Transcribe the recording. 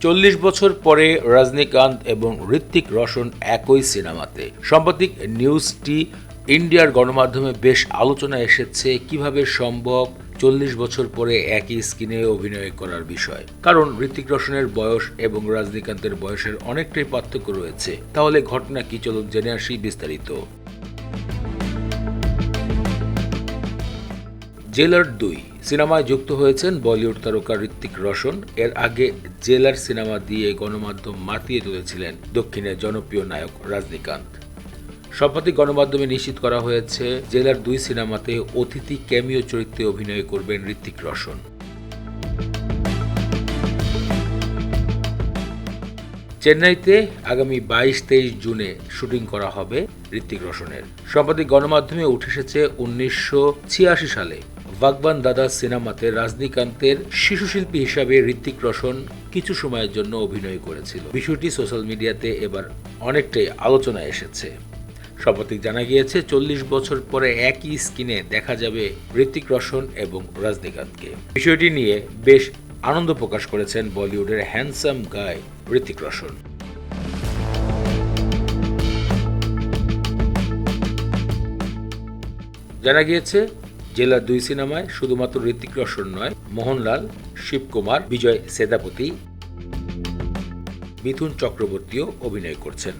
40 বছর পরে রজনীকান্ত এবং ঋত্বিক রোশন একই সিনেমাতে। সাম্প্রতিক নিউজটি ইন্ডিয়ার গণমাধ্যমে বেশ আলোচনায় এসেছে কিভাবে সম্ভব 40 বছর পরে একই স্ক্রিনে অভিনয় করার বিষয়। কারণ ঋত্বিক রোশনের বয়স এবং রজনীকান্তের বয়সের অনেকটাই পার্থক্য রয়েছে। তাহলে ঘটনা কি, চলুন জেনে আসি বিস্তারিত। জেলার 2 সিনেমায় যুক্ত হয়েছেন বলিউড তারকা ঋত্বিক রোশন। এর আগে জেলার সিনেমা দিয়ে গণমাধ্যম মাতিয়ে তুলেছিলেন দক্ষিণের জনপ্রিয় নায়ক রজনীকান্ত। সম্প্রতি গণমাধ্যমে নিশ্চিত করা হয়েছে জেলার 2 সিনেমাতে অতিথি ক্যামিও চরিত্রে অভিনয় করবেন ঋত্বিক রোশন। চেন্নাইতে আগামী 22-23 জুনে শুটিং করা হবে ঋত্বিক রোশনের। সম্প্রতি গণমাধ্যমে উঠে এসেছে 1986 সালে ভাগবান দাদা সিনেমাতে রজনীকান্তের শিশুশিল্পী হিসাবে ঋত্বিক রোশন কিছু সময়ের জন্য অভিনয় করেছিল। বিষয়টি সোশ্যাল মিডিয়াতে এবার অনেকটাই আলোচনায় এসেছে। সম্প্রতি জানা গিয়েছে 40 বছর পরে একই স্ক্রিনে দেখা যাবে ঋত্বিক রোশন এবং রজনীকান্তকে। বিষয়টি নিয়ে বেশ আনন্দ প্রকাশ করেছেন বলিউডের হ্যান্ডসাম গাই ঋত্বিক রোশন। জানা গিয়েছে জেলার 2 সিনেমায় শুধুমাত্র ঋত্বিক রোশন নয়, মোহনলাল, শিবকুমার, বিজয় সেতুপতি, মিথুন চক্রবর্তীও অভিনয় করছেন।